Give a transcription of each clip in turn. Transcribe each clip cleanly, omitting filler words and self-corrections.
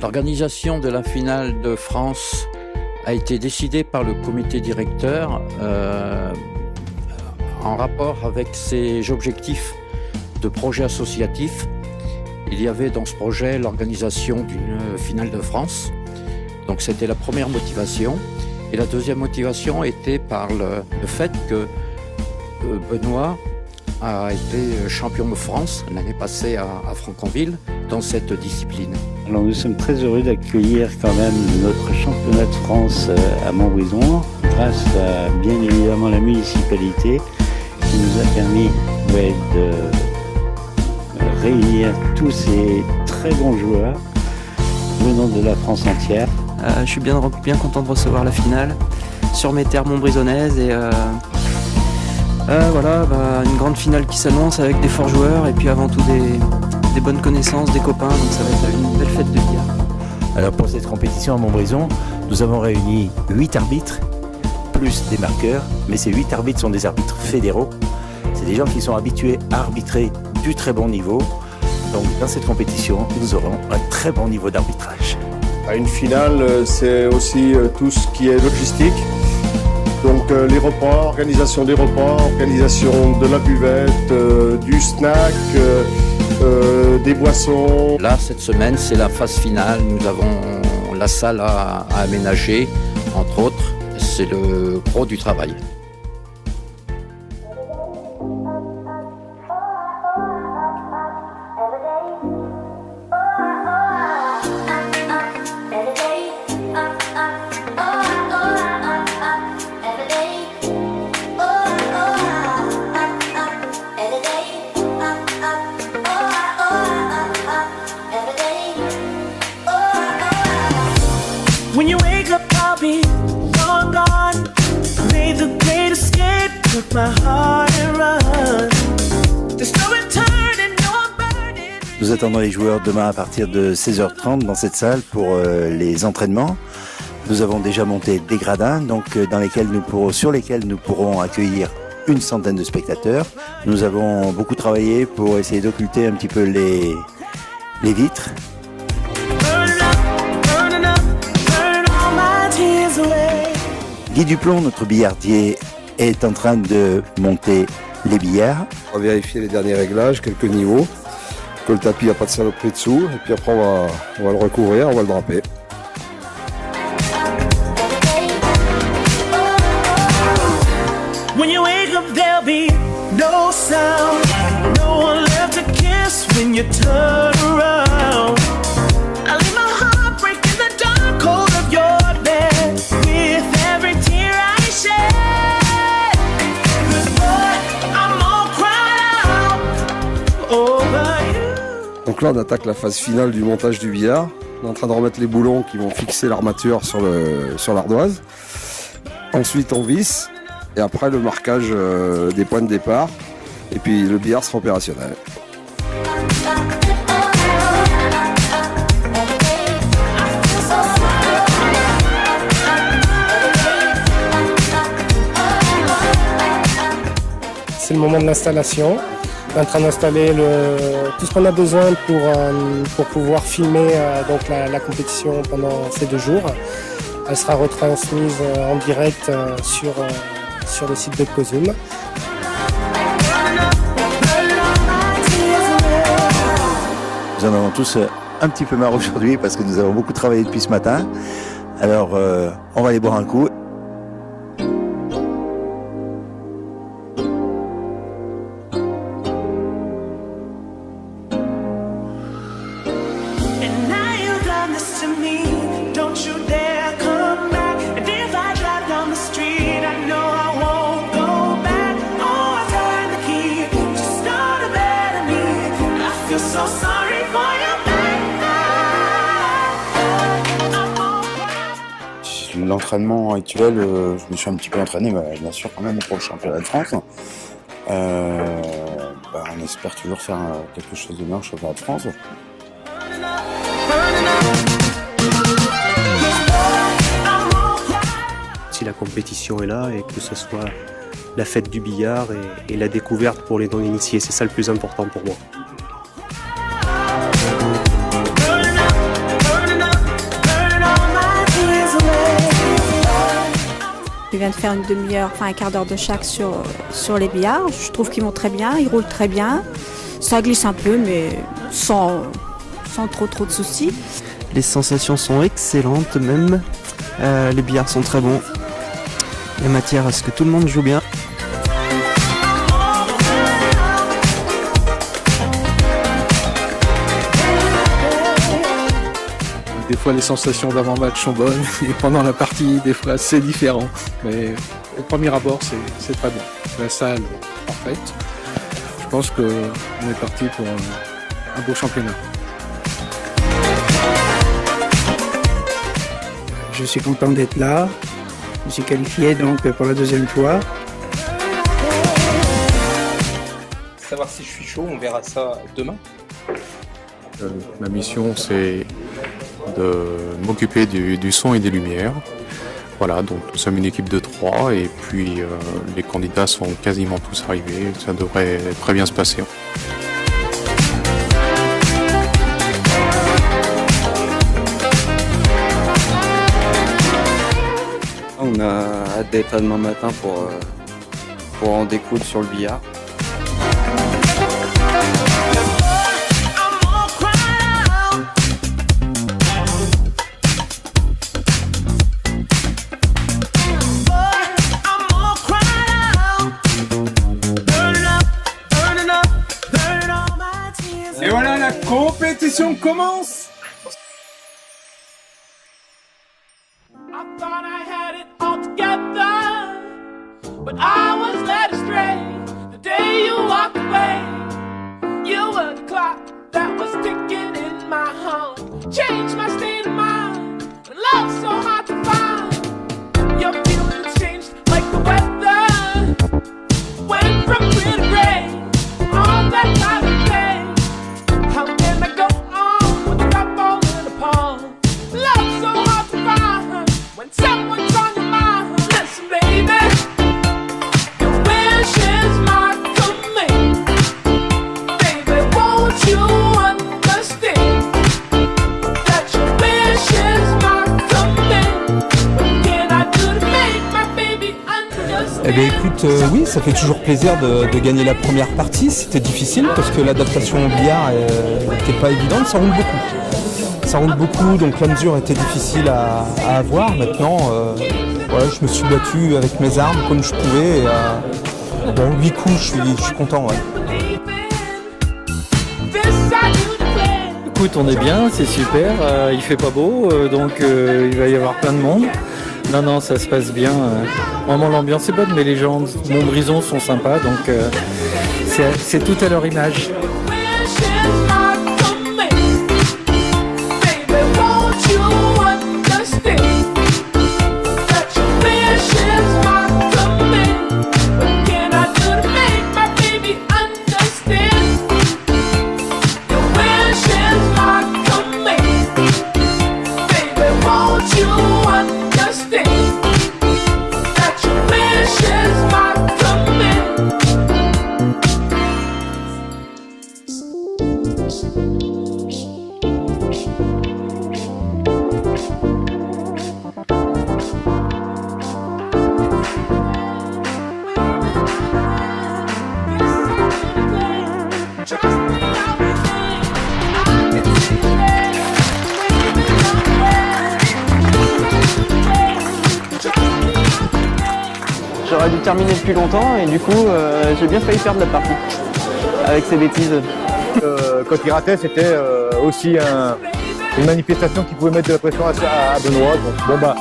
L'organisation de la finale de France a été décidée par le comité directeur en rapport avec ses objectifs de projet associatif. Il y avait dans ce projet l'organisation d'une finale de France. Donc c'était la première motivation. Et la deuxième motivation était par le fait que Benoît a été champion de France l'année passée à Franconville dans cette discipline. Alors nous sommes très heureux d'accueillir quand même notre championnat de France à Montbrison grâce à bien évidemment la municipalité qui nous a permis de réunir tous ces très bons joueurs venant de la France entière. Je suis bien content de recevoir la finale sur mes terres montbrisonnaises et une grande finale qui s'annonce avec des forts joueurs et puis avant tout des bonnes connaissances, des copains, donc ça va être une belle fête de billard. Alors pour cette compétition à Montbrison, nous avons réuni 8 arbitres, plus des marqueurs, mais ces 8 arbitres sont des arbitres fédéraux. C'est des gens qui sont habitués à arbitrer du très bon niveau. Donc dans cette compétition, nous aurons un très bon niveau d'arbitrage. Une finale, c'est aussi tout ce qui est logistique. Donc les repas, organisation des repas, organisation de la buvette, du snack, des boissons. Là, cette semaine, c'est la phase finale. Nous avons la salle à aménager, entre autres. C'est le gros du travail. When you wake up, I'll be long gone. Made the great escape, took my heart and run. There's no returning, no burning. Nous attendons les joueurs demain à partir de 16h30 dans cette salle pour les entraînements. Nous avons déjà monté des gradins sur lesquels nous pourrons accueillir une centaine de spectateurs. Nous avons beaucoup travaillé pour essayer d'occulter un petit peu les vitres. Guy Duplon, notre billardier, est en train de monter les billards. On va vérifier les derniers réglages, quelques niveaux, que le tapis n'a pas de saloperie dessous, et puis après on va le recouvrir, on va le draper. When you wake up, there'll be no sound. No one left to kiss when you turn around. I leave my heart break in the dark cold of your bed with every tear I shed. 'Cause boy, I'm all cried out over you. Donc là on attaque la phase finale du montage du billard. On est en train de remettre les boulons qui vont fixer l'armature sur l'ardoise. Ensuite on visse. Et après le marquage des points de départ. Et puis le billard sera opérationnel. C'est le moment de l'installation. On est en train d'installer tout ce qu'on a besoin pour pouvoir filmer la compétition pendant ces 2 jours. Elle sera retransmise en direct sur le site de COSUM. Nous en avons tous un petit peu marre aujourd'hui parce que nous avons beaucoup travaillé depuis ce matin. Alors on va aller boire un coup. And now you've done this to me. Don't you dare come back. And if I drive down the street, I know I won't go back. Oh, I turn the key to start a better me. I feel so sorry for you, baby. L'entraînement actuel, je me suis un petit peu entraîné, bien sûr, quand même pour le championnat de France. On espère toujours faire quelque chose de bien au championnat de France. Si la compétition est là et que ce soit la fête du billard et la découverte pour les non-initiés, c'est ça le plus important pour moi. vient de faire une demi-heure, enfin un quart d'heure de chaque sur les billards. Je trouve qu'ils vont très bien, ils roulent très bien. Ça glisse un peu, mais sans trop de soucis. Les sensations sont excellentes même. Les billards sont très bons. Il y a matière à ce que tout le monde joue bien. Des fois les sensations d'avant-match sont bonnes et pendant la partie des fois c'est différent. Mais au premier abord c'est très bon. La salle parfaite. Je pense qu'on est parti pour un beau championnat. Je suis content d'être là. Je me suis qualifié donc pour la deuxième fois. Savoir si je suis chaud, on verra ça demain. Ma mission c'est de m'occuper du son et des lumières. Voilà, donc nous sommes une équipe de 3 et puis les candidats sont quasiment tous arrivés. Ça devrait très bien se passer. On a hâte d'être là demain matin pour en découdre sur le billard. Et voilà, la compétition commence. I thought I had it all together, but I was led astray. The day you walked away, you were the clock that was ticking in my heart. Changed my state of mind, when love's so hard to find. Your feelings changed like the weather, went from clear to gray, all that time of day. How can I go on without falling apart? Love's so hard to find when someone's on your mind. Listen, baby, your wish is my command. Baby, won't you understand that your wish is my command? What can I do to make my baby understand? Eh bien écoute, oui, ça fait toujours plaisir de gagner la première partie. C'était difficile parce que l'adaptation au billard n'était pas évidente, ça roule beaucoup. Ça roule beaucoup, donc la mesure était difficile à avoir. Maintenant, voilà, je me suis battu avec mes armes comme je pouvais. Et, bon, 8 coups, je suis content. Ouais. Écoute, on est bien, c'est super, il fait pas beau, donc il va y avoir plein de monde. Non, ça se passe bien. Vraiment, l'ambiance est bonne, mais les gens de Montbrison sont sympas, donc c'est tout à leur image. J'aurais dû terminer depuis longtemps et du coup j'ai bien failli perdre la partie avec ces bêtises. Quand il ratait, c'était aussi une manifestation qui pouvait mettre de la pression à Benoît. Donc bon bah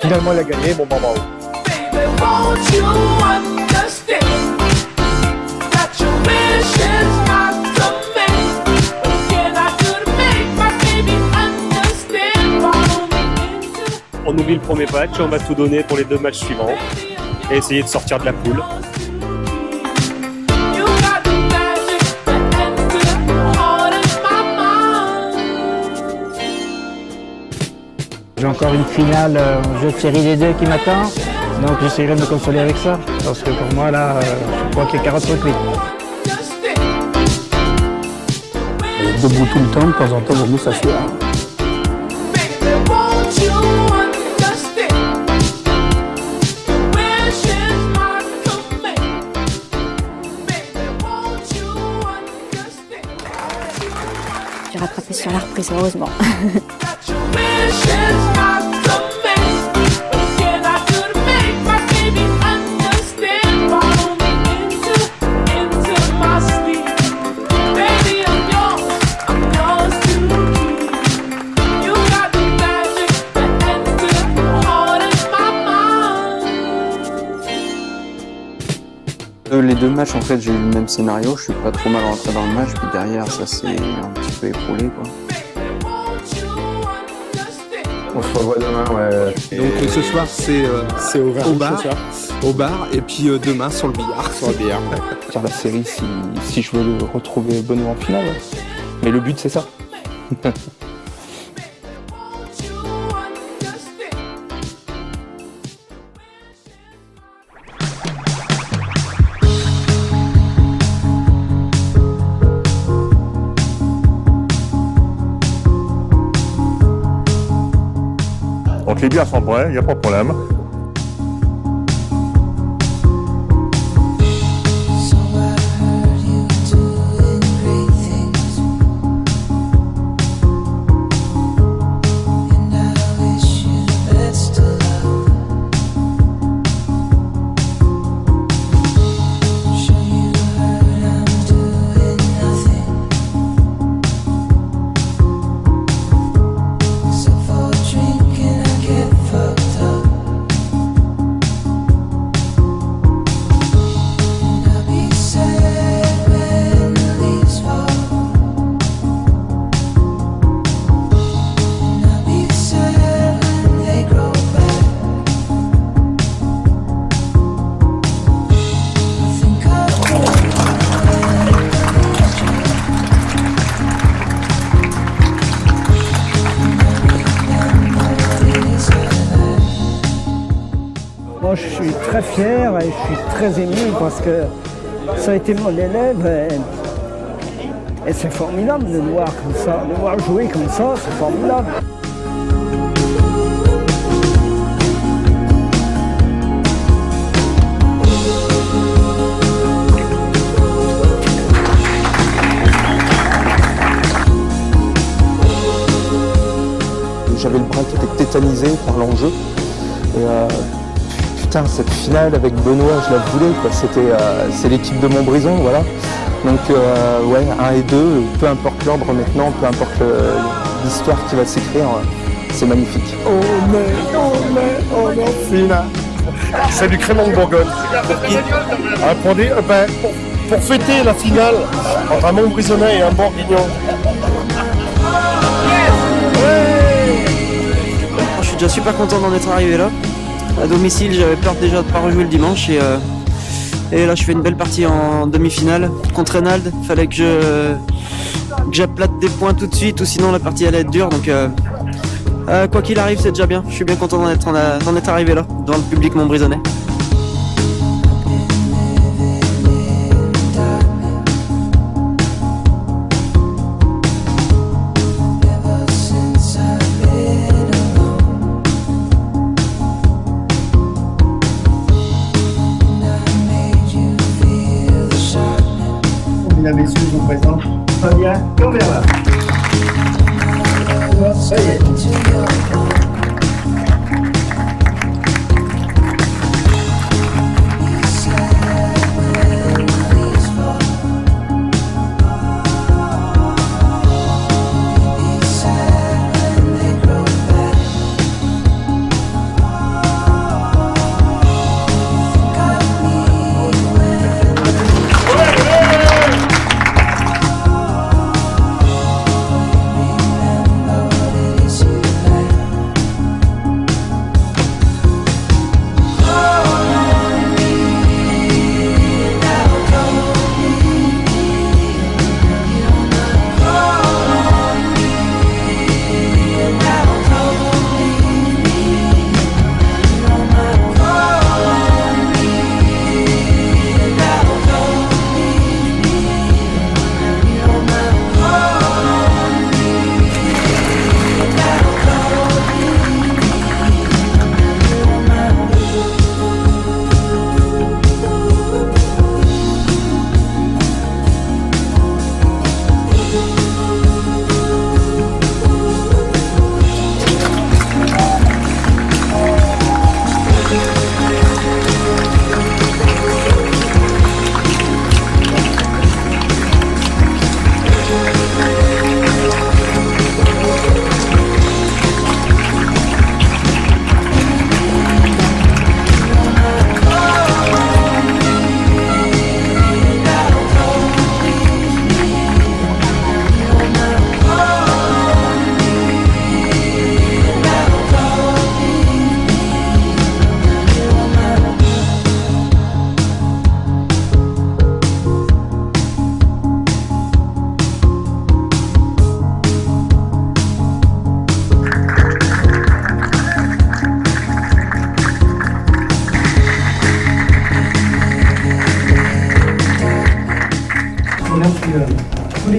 finalement il a gagné, bon bah bravo. On oublie le premier match, on va tout donner pour les 2 matchs suivants et essayer de sortir de la poule. J'ai encore une finale jeu de série des 2 qui m'attend, donc j'essaierai de me consoler avec ça, parce que pour moi là, je crois que les carottes sont cuites. Debout tout le temps, de temps en temps, vaut mieux s'asseoir. passe, heureusement. Les deux matchs, en fait, j'ai eu le même scénario. Je suis pas trop mal rentré dans le match, puis derrière, ça s'est un petit peu écroulé, quoi. On se revoit demain, ouais. Donc ce soir, c'est au bar. au bar, et puis demain sur le billard. Sur le billard. Faire la série si je veux retrouver Benoît en finale. Ouais. Mais le but, c'est ça. Donc les bières sont prêts, il n'y a pas de problème. Moi, je suis très fier et je suis très ému parce que ça a été mon élève et c'est formidable de le voir comme ça, de le voir jouer comme ça, c'est formidable. J'avais le bras qui était tétanisé par l'enjeu. Et putain, cette finale avec Benoît, je la voulais, quoi. C'est l'équipe de Montbrison, voilà. Donc ouais, 1 et 2, peu importe l'ordre maintenant, peu importe l'histoire qui va s'écrire, c'est magnifique. On est en finale. C'est du Crémant de Bourgogne. Pour fêter la finale entre un Montbrisonnais et un Bourguignon. Je suis déjà super content d'en être arrivé là. À domicile, j'avais peur déjà de ne pas rejouer le dimanche et là je fais une belle partie en demi-finale contre Reynald. Fallait que j'applate des points tout de suite ou sinon la partie allait être dure. Donc quoi qu'il arrive, c'est déjà bien. Je suis bien content d'en être arrivé là, devant le public montbrisonnais. Mesdames et messieurs, je vous présente Fabien Camberla. Ça y est.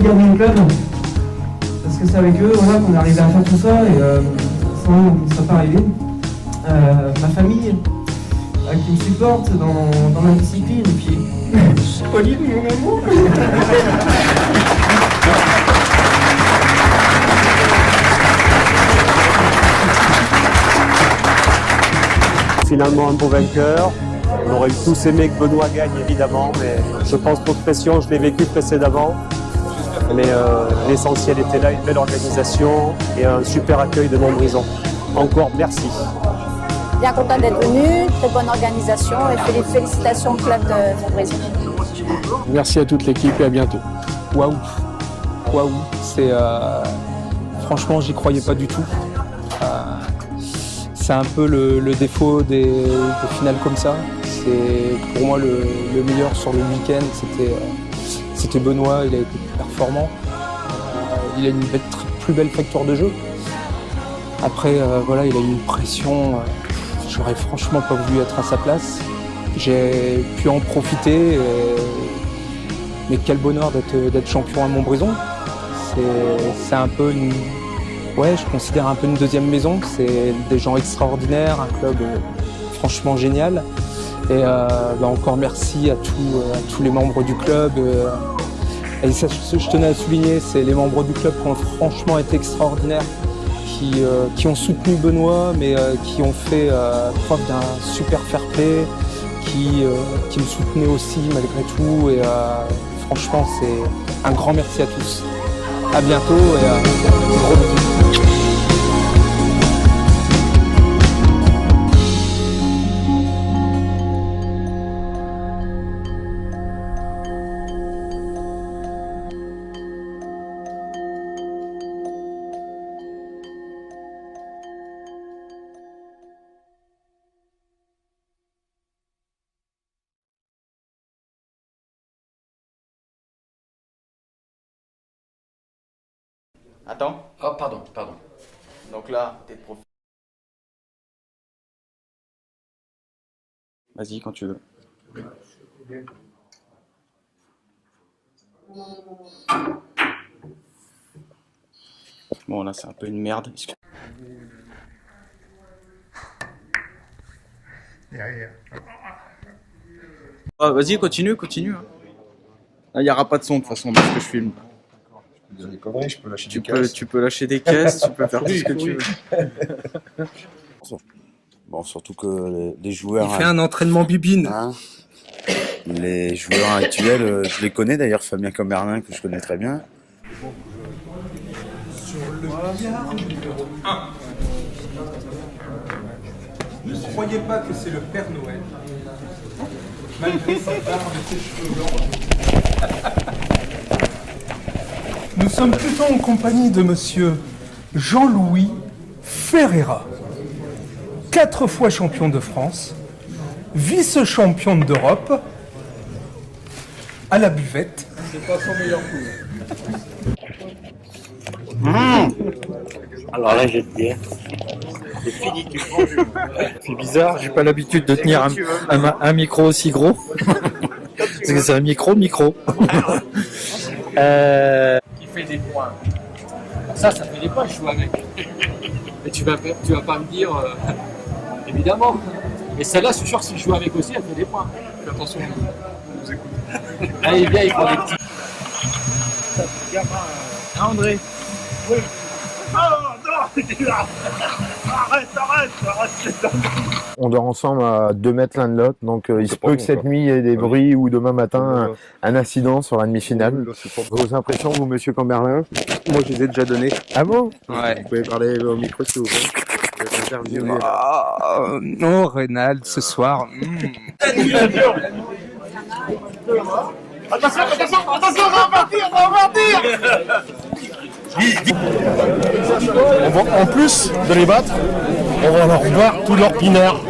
les gardiens du club, parce que c'est avec eux voilà, qu'on est arrivé à faire tout ça, et sans eux, on ne serait pas arrivé. Ma famille, qui me supporte dans ma discipline, et puis Pauline, mon amour. Finalement un beau vainqueur. On aurait tous aimé que Benoît gagne évidemment, mais je pense qu'autre pression, je l'ai vécu précédemment. Mais l'essentiel était là, une belle organisation et un super accueil de Montbrison. Encore merci. Bien content d'être venu, très bonne organisation et félicitations au club de Montbrison. Merci à toute l'équipe et à bientôt. Waouh, waouh, c'est franchement j'y croyais pas du tout. C'est un peu le défaut des finales comme ça. C'est pour moi le meilleur sur le week-end, c'était Benoît, il a été performant. Il a une plus belle facture de jeu. Après voilà, il a eu une pression, j'aurais franchement pas voulu être à sa place. J'ai pu en profiter, mais quel bonheur d'être champion à Montbrison. C'est un peu une... Ouais, je considère un peu une deuxième maison. C'est des gens extraordinaires, un club franchement génial. Et encore merci à tous les membres du club. Et ça, je tenais à souligner, c'est les membres du club qui ont franchement été extraordinaires, qui ont soutenu Benoît, mais qui ont fait preuve d'un super fair play, qui me soutenaient aussi malgré tout. Et franchement, c'est un grand merci à tous. À bientôt et gros bisous. Attends. Oh, pardon. Donc là, t'es de profil. Vas-y, quand tu veux. Bon, là, c'est un peu une merde. Ah, vas-y, continue. Il n'y aura pas de son de toute façon parce que je filme. Des conneries, je peux lâcher Tu des caisses. tu peux lâcher des caisses, tu peux faire tout ce que tu veux. Bon, surtout que les joueurs... Il fait un entraînement bibine. Hein, les joueurs actuels, je les connais d'ailleurs, Fabien Comberlin, que je connais très bien. Sur le billard numéro 1. Ne croyez pas que c'est le Père Noël. Malgré sa barbe et ses cheveux blancs. Nous sommes plutôt en compagnie de monsieur Jean-Louis Ferreira, 4 fois champion de France, vice-champion d'Europe, à la buvette. C'est pas son meilleur coup. Alors là, j'ai te dire, c'est fini, tu prends. C'est bizarre, j'ai pas l'habitude de tenir un micro aussi gros. Parce que c'est un micro. Il fait des points. Ça fait des points, je joue avec. Et tu vas pas me dire, évidemment. Et celle-là, je suis sûr que si je joue avec aussi, elle fait des points. Fais attention, on nous écoute. Allez, viens, il prend des petits. André. Oui. Oh non, arrête. On dort ensemble à 2 mètres l'un de l'autre, donc il se peut que cette nuit il y ait des bruits ou demain matin un incident sur la demi-finale. Vos impressions, vous, monsieur Comberlin? Moi, je les ai déjà données. Ah bon? Ouais. Vous pouvez parler au micro si vous voulez. Non, Reynald, ce soir. Attention, on va partir. En plus de les battre, on va leur boire tout leur pinard.